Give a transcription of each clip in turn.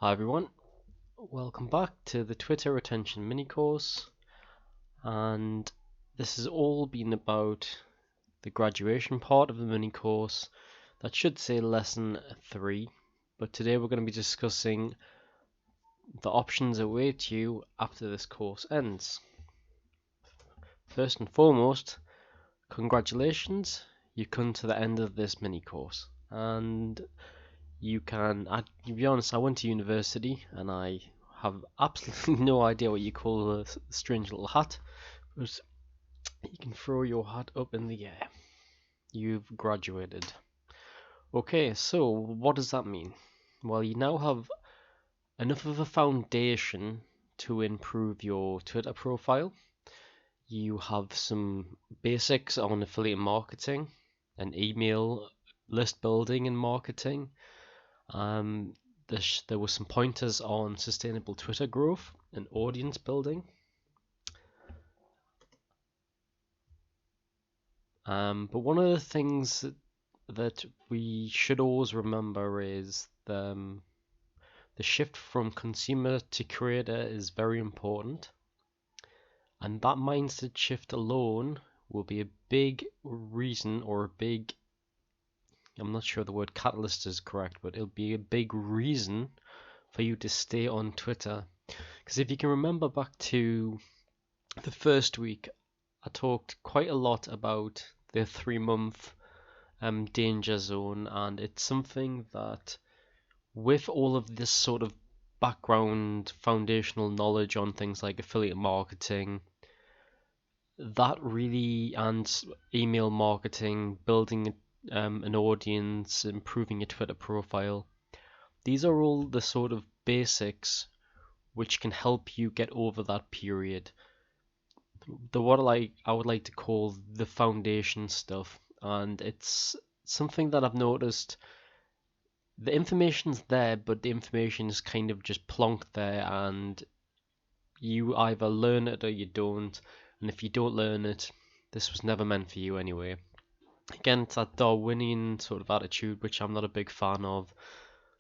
Hi everyone, welcome back to the Twitter Retention mini course, and this has all been about the graduation part of the mini course. That should say lesson 3, but today we're going to be discussing the options await you after this course ends. First and foremost, congratulations, you've come to the end of this mini course, and to be honest, I went to university and I have absolutely no idea what you call a strange little hat, but you can throw your hat up in the air. You've graduated. Okay, so what does that mean? Well, you now have enough of a foundation to improve your Twitter profile. You have some basics on affiliate marketing and email list building and marketing. Um, there were some pointers on sustainable Twitter growth and audience building. But one of the things that we should always remember is the shift from consumer to creator is very important. And that mindset shift alone will be a big reason or a big, I'm not sure the word catalyst is correct, but it'll be a big reason for you to stay on Twitter. Because if you can remember back to the first week, I talked quite a lot about the 3 month danger zone, and it's something that, with all of this sort of background foundational knowledge on things like affiliate marketing, that really, and email marketing, building an audience, improving your Twitter profile, these are all the sort of basics which can help you get over that period. I would like to call the foundation stuff, and it's something that I've noticed. The information's there, but the information is kind of just plonked there, and you either learn it or you don't. And if you don't learn it, this was never meant for you anyway. Again, it's that Darwinian sort of attitude, which I'm not a big fan of.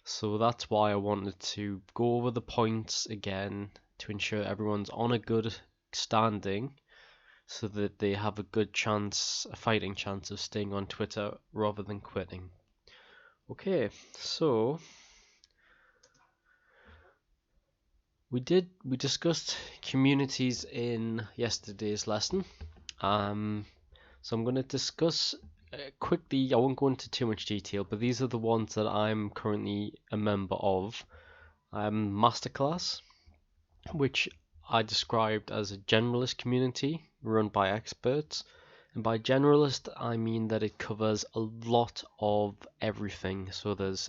So that's why I wanted to go over the points again to ensure everyone's on a good standing, so that they have a good chance, a fighting chance of staying on Twitter rather than quitting. Okay, so we discussed communities in yesterday's lesson. So I'm going to discuss quickly. I won't go into too much detail, but these are the ones that I'm currently a member of. Masterclass, which I described as a generalist community run by experts. And by generalist, I mean that it covers a lot of everything. So there's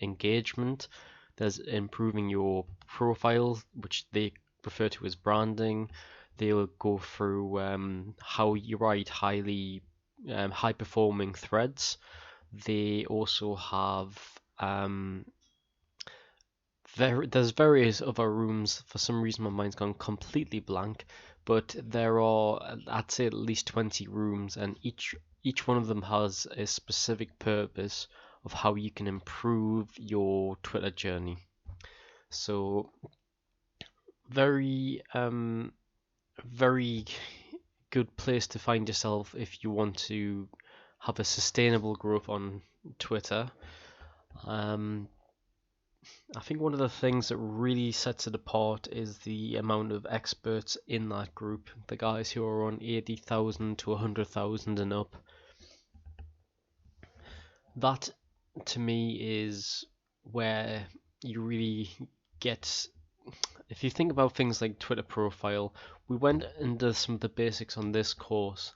engagement, there's improving your profile, which they refer to as branding. They'll go through how you write high performing threads. They also have there's various other rooms. For some reason, my mind's gone completely blank, but there are, I'd say, at least 20 rooms, and each one of them has a specific purpose of how you can improve your Twitter journey. So very very good place to find yourself if you want to have a sustainable growth on Twitter. I think one of the things that really sets it apart is the amount of experts in that group. The guys who are on 80,000 to 100,000 and up. That, to me, is where you really get. If you think about things like Twitter profile, we went into some of the basics on this course,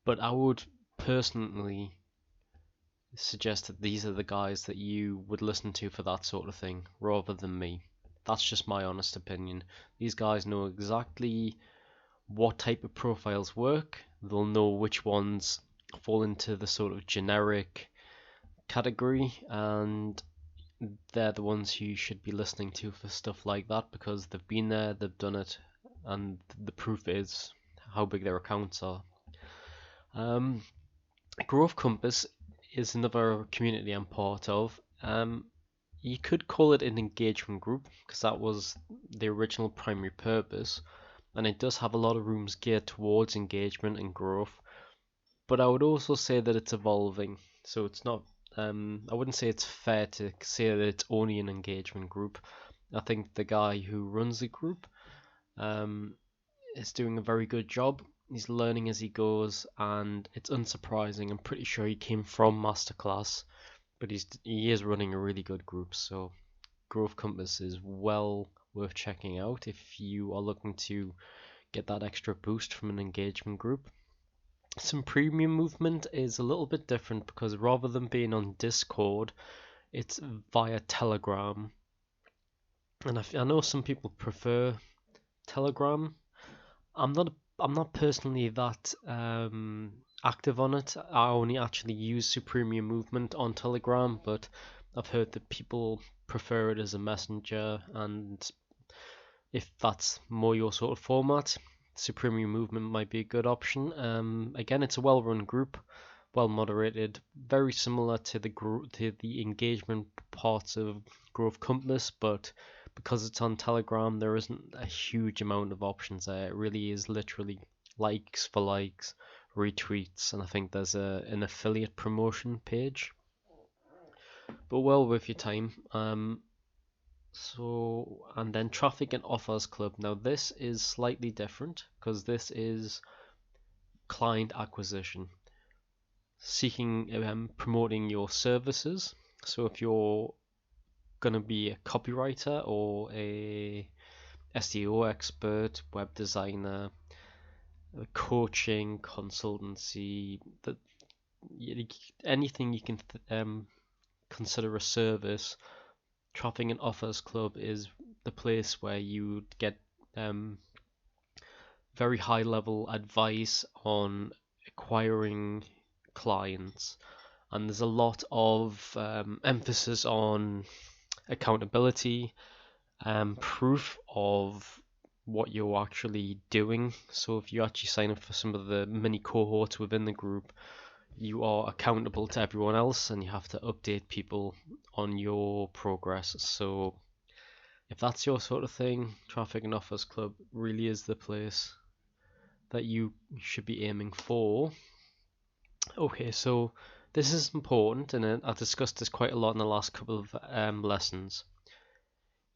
but I would personally suggest that these are the guys that you would listen to for that sort of thing, rather than me. That's just my honest opinion. These guys know exactly what type of profiles work. They'll know which ones fall into the sort of generic category, and they're the ones you should be listening to for stuff like that, because they've been there, they've done it, and the proof is how big their accounts are. Growth Compass is another community I'm part of. You could call it an engagement group because that was the original primary purpose, and it does have a lot of rooms geared towards engagement and growth. But I would also say that it's evolving, so it's not. I wouldn't say it's fair to say that it's only an engagement group. I think the guy who runs the group um, is doing a very good job. He's learning as he goes, and it's unsurprising. I'm pretty sure he came from Masterclass, but he is running a really good group. So Growth Compass is well worth checking out if you are looking to get that extra boost from an engagement group. Some premium movement is a little bit different because rather than being on Discord, it's via Telegram. And I know some people prefer Telegram. I'm not I'm not personally that active on it. I only actually use Supremia Movement on Telegram, but I've heard that people prefer it as a messenger, and if that's more your sort of format, Supremia Movement might be a good option. Again, it's a well-run group, well moderated, very similar to the engagement parts of Growth Compass, but because it's on Telegram, there isn't a huge amount of options there. It really is literally likes for likes, retweets, and I think there's an affiliate promotion page. But well worth your time. And then Traffic and Offers Club. Now this is slightly different because this is client acquisition, seeking promoting your services. So if you're gonna be a copywriter or a SEO expert, web designer, coaching, consultancy, that anything you can consider a service, Traffic and Offers Club is the place where you get very high level advice on acquiring clients, and there's a lot of emphasis on accountability, proof of what you're actually doing. So if you actually sign up for some of the mini cohorts within the group, you are accountable to everyone else and you have to update people on your progress. So if that's your sort of thing, Traffic and Offers Club really is the place that you should be aiming for. Okay, so this is important, and I discussed this quite a lot in the last couple of lessons.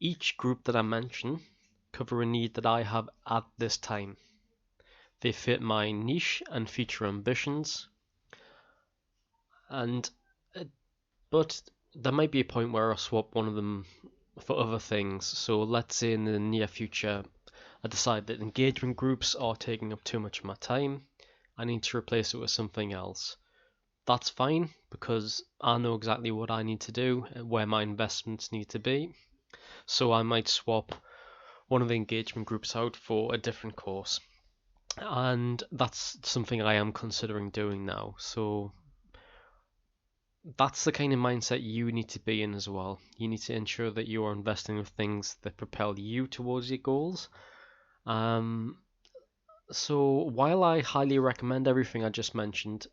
Each group that I mention cover a need that I have at this time. They fit my niche and future ambitions, and but there might be a point where I'll swap one of them for other things. So let's say in the near future I decide that engagement groups are taking up too much of my time. I need to replace it with something else. That's fine because I know exactly what I need to do and where my investments need to be. So I might swap one of the engagement groups out for a different course. And that's something I am considering doing now. So that's the kind of mindset you need to be in as well. You need to ensure that you are investing in things that propel you towards your goals. So while I highly recommend everything I just mentioned,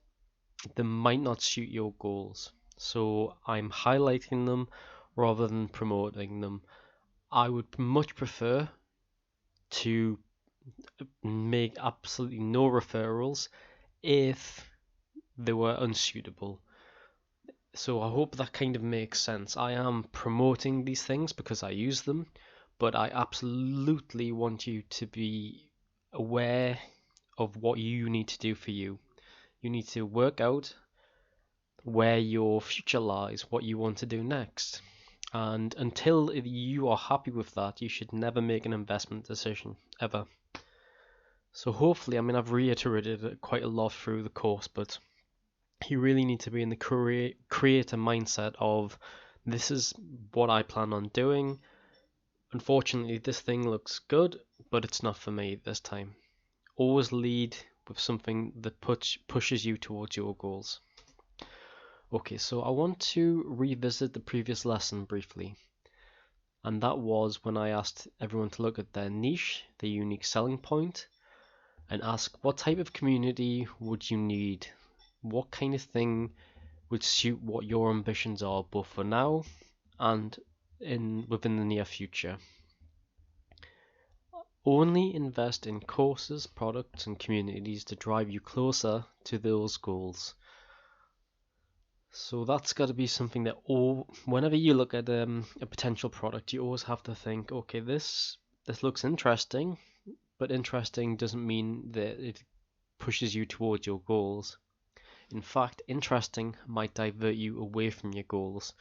they might not suit your goals. So I'm highlighting them rather than promoting them. I would much prefer to make absolutely no referrals if they were unsuitable. So I hope that kind of makes sense. I am promoting these things because I use them, but I absolutely want you to be aware of what you need to do for you. You need to work out where your future lies, what you want to do next. And until you are happy with that, you should never make an investment decision, ever. So hopefully, I mean, I've reiterated it quite a lot through the course, but you really need to be in the creator mindset of this is what I plan on doing. Unfortunately, this thing looks good, but it's not for me this time. Always lead with something that pushes you towards your goals. Okay, so I want to revisit the previous lesson briefly. And that was when I asked everyone to look at their niche, their unique selling point, and ask what type of community would you need? What kind of thing would suit what your ambitions are, both for now and within the near future. Only invest in courses, products, and communities to drive you closer to those goals. So that's got to be something that whenever you look at a potential product, you always have to think, okay, this looks interesting, but interesting doesn't mean that it pushes you towards your goals. In fact, interesting might divert you away from your goals.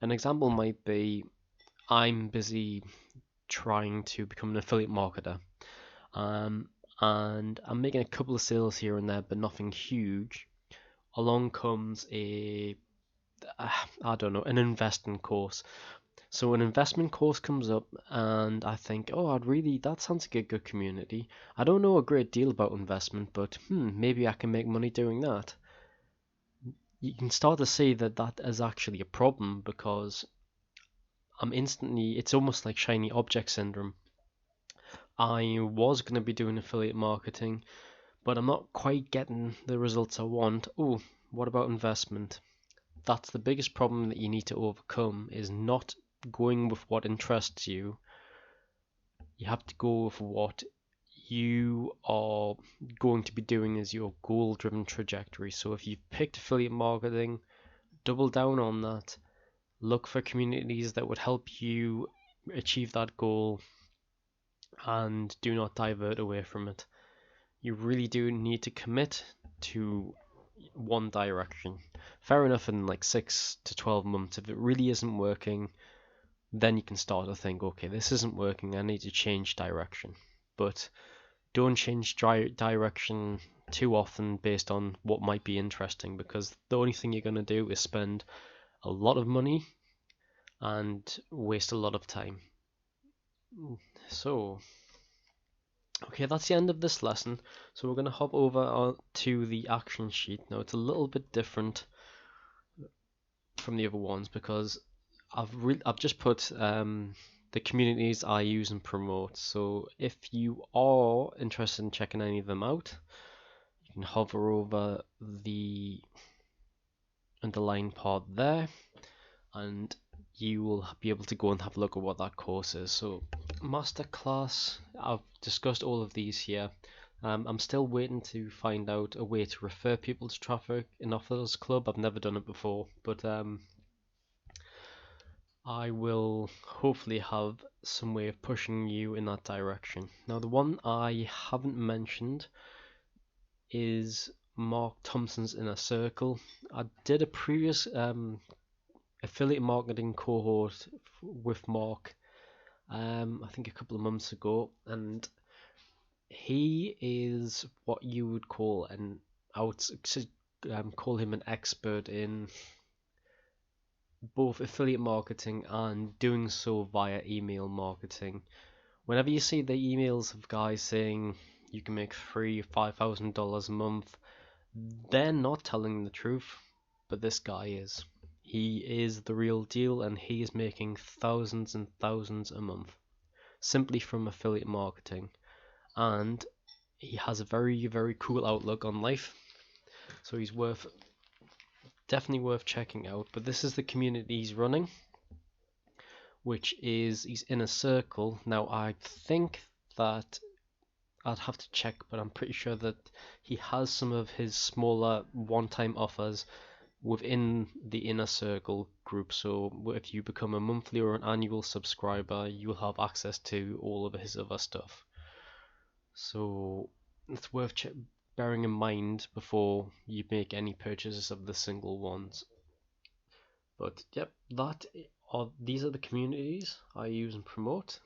An example might be, I'm busy trying to become an affiliate marketer, and I'm making a couple of sales here and there, but nothing huge. Along comes I don't know, an investment course. So an investment course comes up, and I think, oh, that sounds like a good community. I don't know a great deal about investment, but maybe I can make money doing that. You can start to see that is actually a problem, because it's almost like shiny object syndrome. I was going to be doing affiliate marketing, but I'm not quite getting the results I want. Oh, what about investment? That's the biggest problem that you need to overcome, is not going with what interests you. You have to go with what you are going to be doing as your goal-driven trajectory. So if you've picked affiliate marketing, double down on that. Look for communities that would help you achieve that goal, and do not divert away from it. You really do need to commit to one direction. Fair enough, in like 6 to 12 months, if it really isn't working, then you can start to think, okay, this isn't working, I need to change direction. But don't change direction too often based on what might be interesting, because the only thing you're going to do is spend a lot of money and waste a lot of time. So, okay, that's the end of this lesson. So we're going to hop over to the action sheet. Now, it's a little bit different from the other ones, because I've just put the communities I use and promote. So if you are interested in checking any of them out, you can hover over the underlined part there, and you will be able to go and have a look at what that course is. So masterclass, I've discussed all of these here. I'm still waiting to find out a way to refer people to traffic in Authors Club. I've never done it before, but I will hopefully have some way of pushing you in that direction. Now, the one I haven't mentioned is Mark Thompson's Inner Circle. I did a previous affiliate marketing cohort with Mark, I think a couple of months ago, and he is what you would call I would call him an expert in both affiliate marketing and doing so via email marketing. Whenever you see the emails of guys saying you can make $3,000-$5,000 a month, they're not telling the truth, but this guy is. He is the real deal, and he is making thousands and thousands a month simply from affiliate marketing. And he has a very, very cool outlook on life, so he's definitely worth checking out. But this is the community he's running, which is his Inner Circle. Now, I think that I'd have to check, but I'm pretty sure that he has some of his smaller one-time offers within the Inner Circle group. So if you become a monthly or an annual subscriber, you'll have access to all of his other stuff. So it's worth bearing in mind before you make any purchases of the single ones. But yep, these are the communities I use and promote.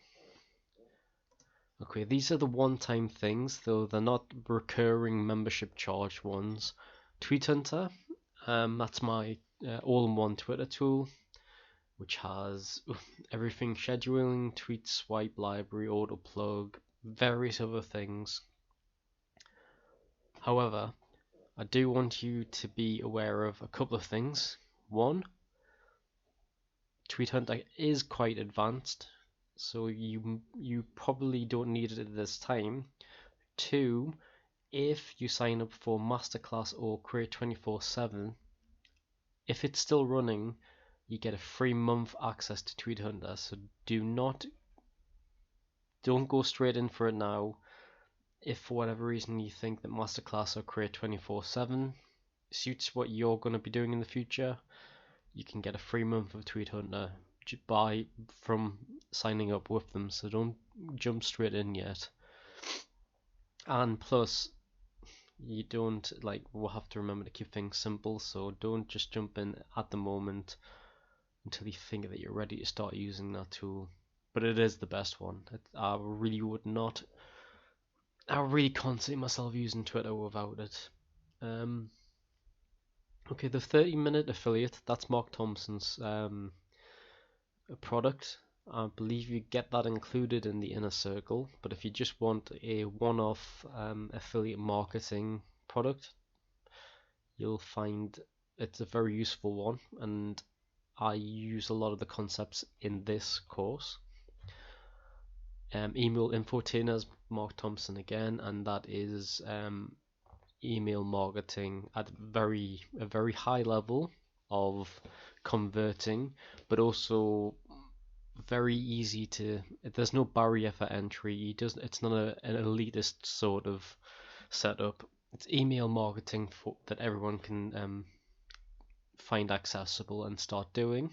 Okay, these are the one-time things, though they're not recurring membership charge ones. Tweet Hunter, that's my all-in-one Twitter tool, which has everything: scheduling, tweet swipe, library, auto plug, various other things. However, I do want you to be aware of a couple of things. One, Tweet Hunter is quite advanced, so you probably don't need it at this time. Two, if you sign up for Masterclass or Create 24/7, if it's still running, you get a free month access to Tweet Hunter. So don't go straight in for it now. If for whatever reason you think that Masterclass or Create 24/7 suits what you're going to be doing in the future, you can get a free month of Tweet Hunter from signing up with them. So don't jump straight in yet. And plus, you don't we'll have to remember to keep things simple. So don't just jump in at the moment until you think that you're ready to start using that tool. But it is the best one. I really can't see myself using Twitter without it. Okay, the 30-minute affiliate, that's Mark Thompson's product. I believe you get that included in the inner circle, but if you just want a one-off affiliate marketing product, you'll find it's a very useful one, and I use a lot of the concepts in this course. Email infotainers, Mark Thompson again, and that is email marketing at a very high level of converting, but also very easy to. There's no barrier for entry. It's not an elitist sort of setup. It's email marketing that everyone can find accessible and start doing.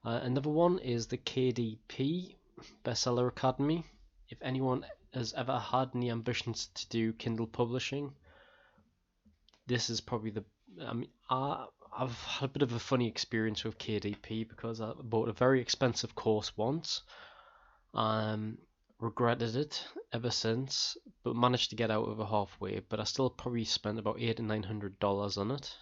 Another one is the KDP Bestseller Academy. If anyone has ever had any ambitions to do Kindle publishing, this is probably I've had a bit of a funny experience with KDP because I bought a very expensive course once. Regretted it ever since, but managed to get out of it halfway. But I still probably spent about $800 to $900 on it.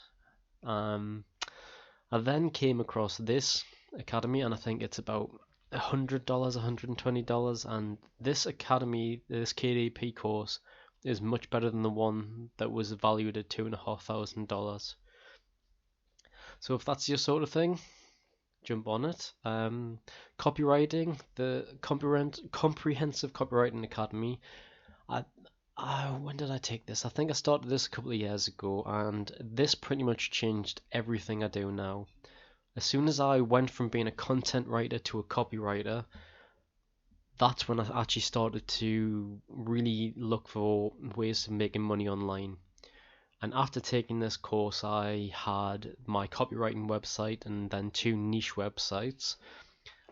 I then came across this academy, and I think it's about $100, $120, and this academy, this KDP course, is much better than the one that was valued at $2,500. So if that's your sort of thing, jump on it. Copywriting, the Comprehensive Copywriting Academy. When did I take this? I think I started this a couple of years ago, and this pretty much changed everything I do now. As soon as I went from being a content writer to a copywriter, that's when I actually started to really look for ways of making money online. And after taking this course, I had my copywriting website and then 2 niche websites.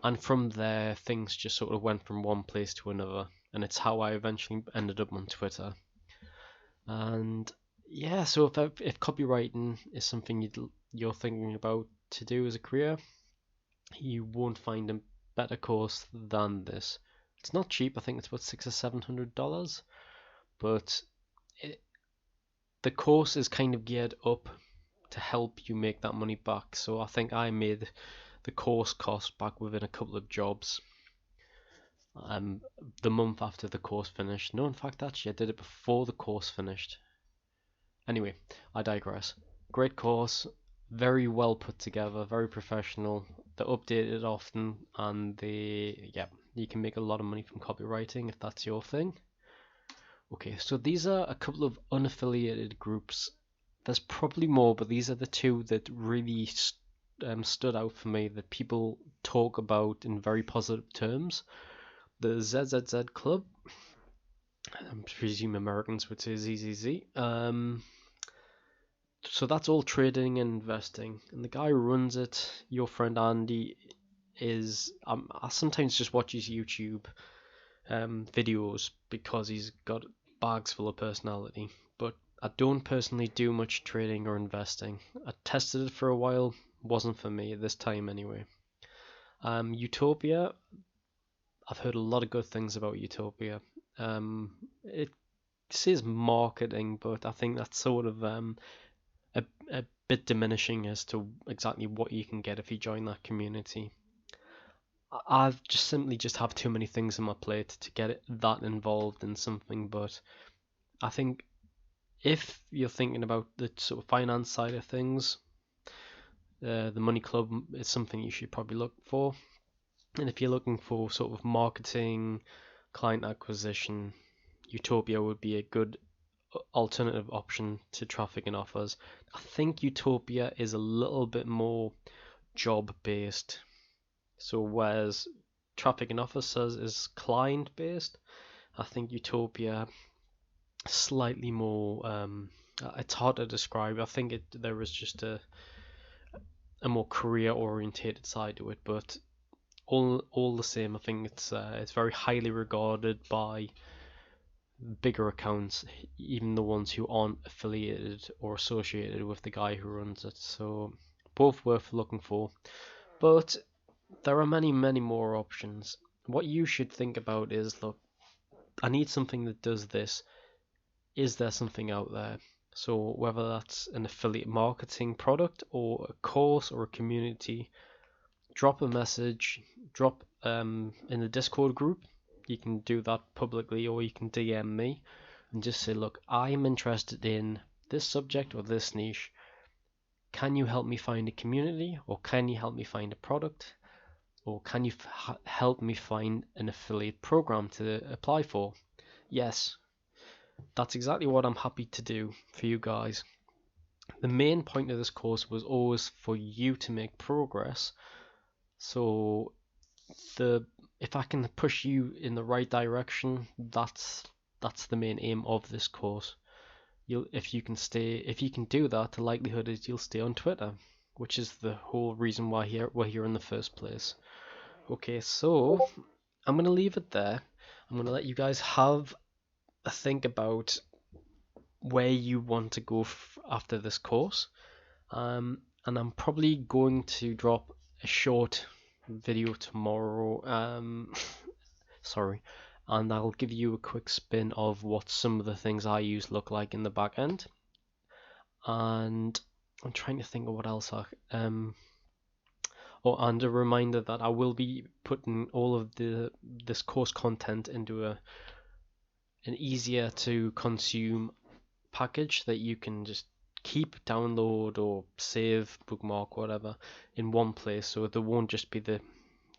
And from there, things just sort of went from one place to another. And it's how I eventually ended up on Twitter. And yeah, so if copywriting is something you're thinking about to do as a career, you won't find a better course than this. It's not cheap. I think it's about $600 or $700, but the course is kind of geared up to help you make that money back. So I think I made the course cost back within a couple of jobs. The month after the course finished. No, in fact, actually, I did it before the course finished. Anyway, I digress. Great course, very well put together, very professional. They're updated often, and you can make a lot of money from copywriting if that's your thing. Okay, so these are a couple of unaffiliated groups. There's probably more, but these are the two that really stood out for me that people talk about in very positive terms. The ZZZ Club, I presume Americans would say ZZZ. So that's all trading and investing, and the guy who runs it, your friend Andy, I sometimes just watch his YouTube videos because he's got bags full of personality, but I don't personally do much trading or investing. I tested it for a while, wasn't for me this time anyway. Utopia, I've heard a lot of good things about Utopia. It says marketing, but I think that's sort of a bit diminishing as to exactly what you can get if you join that community. I've simply have too many things on my plate to get that involved in something, but I think if you're thinking about the sort of finance side of things, the Money Club is something you should probably look for. And if you're looking for sort of marketing, client acquisition, Utopia would be a good alternative option to Traffic and Offers. I think Utopia is a little bit more job based. So whereas Traffic and Officers is client based, I think Utopia slightly more. It's hard to describe. I think there is just a more career orientated side to it, but all the same, I think it's very highly regarded by bigger accounts, even the ones who aren't affiliated or associated with the guy who runs it. So both worth looking for, but there are many more options. What you should think about is, look, I need something that does this. Is there something out there? So whether that's an affiliate marketing product or a course or a community, drop a message, drop in the Discord group. You can do that publicly, or you can DM me and just say, look, I'm interested in this subject or this niche. Can you help me find a community, or can you help me find a product, or can you help me find an affiliate program to apply for? Yes, that's exactly what I'm happy to do for you guys. The main point of this course was always for you to make progress. So if I can push you in the right direction, that's the main aim of this course. If you can do that, the likelihood is you'll stay on Twitter, which is the whole reason why we're here in the first place. Okay, so I'm gonna leave it there. I'm gonna let you guys have a think about where you want to go after this course. And I'm probably going to drop a short video tomorrow. Sorry, and I'll give you a quick spin of what some of the things I use look like in the back end. And I'm trying to think of what else and a reminder that I will be putting all of this course content into an easier to consume package that you can just keep, download, or save, bookmark, whatever, in one place. So there won't just be the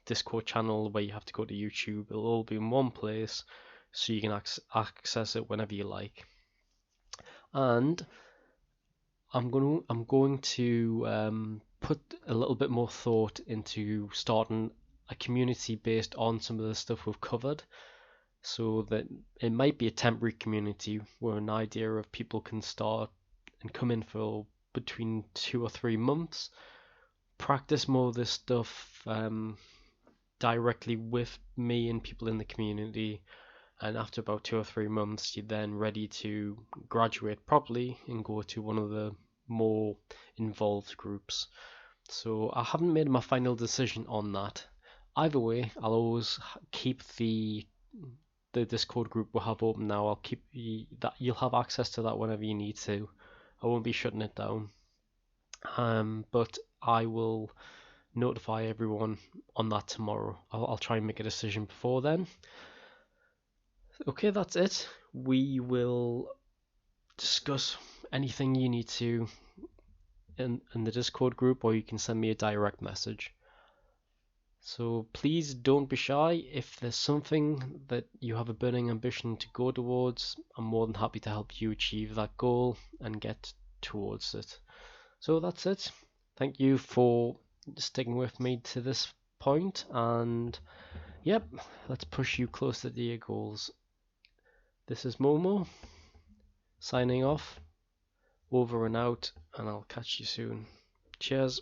Discord channel where you have to go to YouTube. It'll all be in one place, so you can access it whenever you like. And I'm going to put a little bit more thought into starting a community based on some of the stuff we've covered, so that it might be a temporary community where an idea of people can start and come in for between 2 or 3 months, practice more of this stuff directly with me and people in the community, and after about 2 or 3 months you're then ready to graduate properly and go to one of the more involved groups. So I haven't made my final decision on that. Either way, I'll always keep the Discord group we'll have open now. I'll keep that, you'll have access to that whenever you need to. I won't be shutting it down. But I will notify everyone on that tomorrow. I'll try and make a decision before then. Okay, that's it. We will discuss anything you need to in the Discord group, or you can send me a direct message. So please don't be shy. If there's something that you have a burning ambition to go towards, I'm more than happy to help you achieve that goal and get towards it. So that's it. Thank you for sticking with me to this point, and yep, let's push you closer to your goals. This is Momo, signing off, over and out, and I'll catch you soon. Cheers.